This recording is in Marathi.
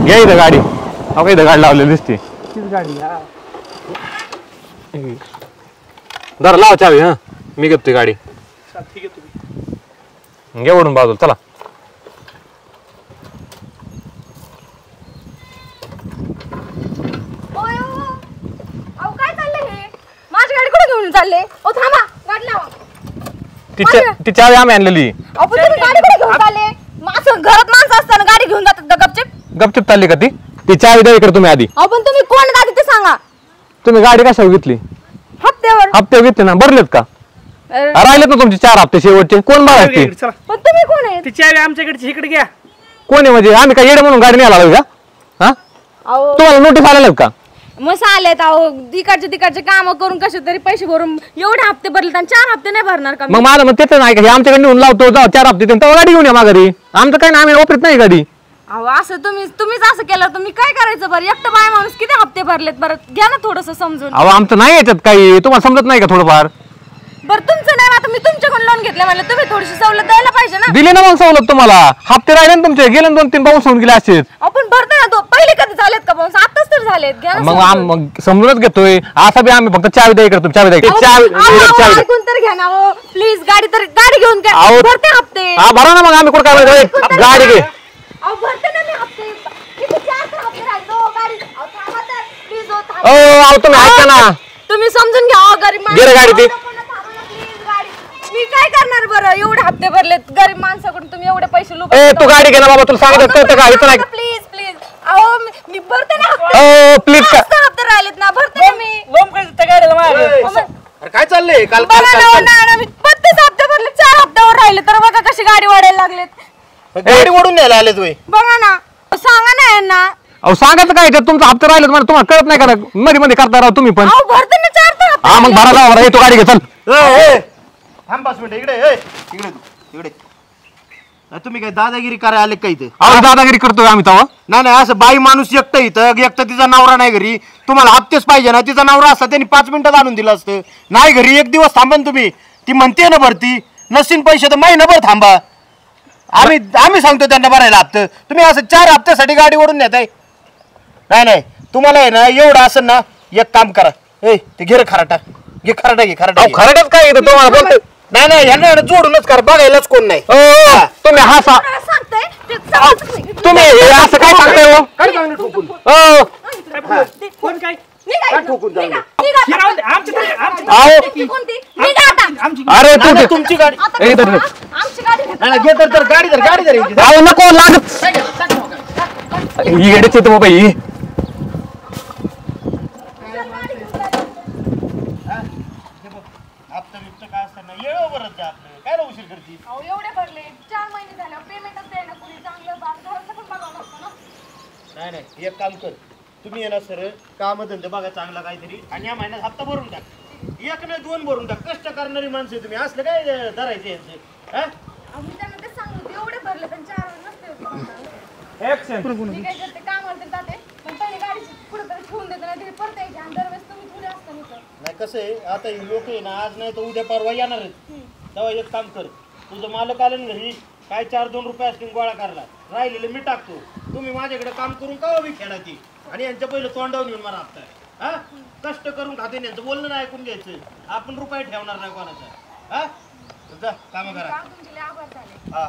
घ्या इथं गाडी. अहो इथं गाडी लावलेली दिसते. गाडी जरा लाव चावी. हा मी घेतोय गाडी. ठीक आहे तुम्ही घ्या ओढून बाजूला चला. काय चाललंय हे? माझी गाडी कुठे घेऊन चालले? ओ थांबा, गाडी लावा. ती चावी आम्ही आणलेली. अहो पण तुम्ही गाडी कुठे घेऊन चालले? माणसं घरात माणसं असताना गाडी घेऊन जातात का गपचिप? गपचिप चालली का ती चावी द्या इकडे तुम्ही आधी. अहो पण तुम्ही कोण दादी ते सांगा. तुम्ही गाडी कशावर घेतली? हप्त्यावर. हप्ते घेतले ना भरलेत का? राहिलेत ना तुमचे 4 हप्ते शेवटचे. कोण बघायचे? चला पण तुम्ही कोण आहे? ती चावी आमच्याकडची इकडे घ्या. कोण आहे म्हणजे? आम्ही काय येडे म्हणून गाडी नाही आला का? हा अहो तुम्हाला नोटीस आलेल्या का? मग आलेत. अहो तिकडचे काम करून कसे तरी पैसे भरून एवढे हप्ते भरले आणि 4 हप्ते नाही भरणार का? मग मला मग तेच नाही का हे आमच्याकडे नेऊन लावतो जाऊ 4 हप्ते तेव्हा गाडी घेऊन या माघारी. आमचं काही नाही, आम्ही वापरत नाही गाडी. अहो असं तुम्हीच असं केलं तुम्ही काय करायचं बरं? एकटं बाय माणूस किती हप्ते भरलेत बरं? घ्या ना थोडस समजून. अहो आमचं नाही याच्यात काही. तुम्हाला समजत नाही का थोडंफार? बरं तुमचं नाही, आता मी तुमच्याकडून लोन घेतलं म्हणलं तुम्ही थोडीशी सवलत द्यायला पाहिजे ना. दिली ना मग सवलत तुम्हाला. हप्ते राहिले ना तुमचे. गेले 2-3 पाऊस होऊन गेले असेच. आपण भरतो ना. तो पहिले कधी झालेत का पाऊस? आताच तर झालेत. घ्या ना समजून. मग समजूनच घेतोय. असं बी आम्ही फक्त चावी द्या इकडे. चावी द्या अहो, चावी ऐकून तर घ्या ना. हो प्लीज गाडी घेऊन घ्या. अहो. भरते हप्ते. हा भरा ना मग. आम्ही कुठं काय गाडी घे. अहो भरते ना मी हप्ते. किती 4 हप्ते राहिले. हो गाडी. अहो थांबा तर प्लीज. हो थांबा. अहो तुम्ही ऐका ना. तुम्ही समजून घ्या. हो गरीब घे रे गाडी ती. मी काय करणार बरं? एवढे हप्ते भरलेत गरीब माणसाकडून तुम्ही एवढे पैसे तू गाडी घे ना बाबा. तुला सांगितलं कळतं का? इथं नाही. प्लीज अहो मी भरते ना हप्ते. प्लीज का? हप्ते राहिलेत ना. भरते ना मी. लोम काय त्या गाडीला मागे. अरे काय चाललंय? काल बघा ना, मी 32 हप्ते भरले. 4 हप्त्यावर राहिले तर बघा कशी गाडी वाढायला लागलेत. गाडी ओढून न्यायला आले तुम्ही. बघा ना. सांगा ना यांना. अहो सांगायचं काय याच्यात? तुमचं हप्ते राहिले मला तुम्हाला कळत नाही का? मध्ये करता राव तुम्ही पण. अहो भरते ना 4 हप्ते. हा मग भरा जाऊ. तू गाडी घे चल. थांब 5 मिनिटं. इकडे इकडे तुम्ही काय दादागिरी करायला आले काय इथे? अहो दादागिरी करतोय आम्ही तेव्हा. नाही असं बाई माणूस एकटं इथं. एकटं तिचा नवरा नाही घरी. तुम्हाला हप्तेच पाहिजे ना. तिचा नवरा असता त्यांनी 5 मिनिटात आणून दिलं असतं. नाही घरी 1 दिवस थांबन तुम्ही. ती म्हणते ना भरती. नसीन पैसे तर महिनाभर थांबा. आम्ही सांगतो त्यांना भरायला हप्ते. तुम्ही असं 4 हप्त्यासाठी गाडी ओढून नेताय. नाही तुम्हाला आहे ना एवढं असं ना एक काम करा. ते घे रे खराटा. घे खराटा. खरंच काय इथं तुम्हाला बोलतोय? नाही यांना जोडूनच कर. बघायलाच कोण नाही. तुम्ही हा सांगताय ते समजत नाही. तुम्ही हे असं काय सांगताय हो? काय चांगलं ठोकून कोण काय निघा. ठोकून जाऊ दे. निघा. ही राहून दे. आमची कोणती? निघा आता. आमची अरे तू तुमची गाडी. आता ए, धर. आमची गाडी घेतली. नाही घे तर गाडी धर यांची. अहो नको लागत. ही गाडीच येतो बाबा ही. काय असताना येळोवरच जा आपलं. काय रे उशीर करती? अहो एवढे भरले 4 महिने झाले. पेमेंटच द्यायला कुणी चांगलं घराचं पण बघावं लागतं ना. नाही एक काम कर. तुम्ही येणार सर काम धंदे बघा चांगला काहीतरी आणि या महिन्यात हप्ता भरून टाक. 1 नाही 2 भरून टाक. कष्ट करणारी माणसं तुम्ही. असलं काय धरायचं यांचं? अहो मी त्यांना तेच सांगतो एवढे भरले पण 4 नसते मी काय करते कामाला तर जाते पण पहिले गाडीची पुढे तरी ठेवून देते नाही तरी परत यायची आणि दरवेळेस तुम्ही थोडे असता नाही. नाही कसं आहे आता ही लोक आहे ना आज नाही तर उद्या परवा येणार आहेत. तेव्हा एक काम कर. तुझं मालक आलं ना घरी काय 4-2 रुपये असतील गोळा करायला राहिलेले मी टाकतो. तुम्ही माझ्याकडे काम करून का हवी खेळायची आणि यांच्या पहिलं तोंडावून येऊन मला हप्ता. हा कष्ट करून खाते यांचं बोलणं नाही ऐकून घ्यायचं. आपण रुपये ठेवणार नाही कोणाचा. हा जा काम करा. तुमचे लय आभार झाले. हा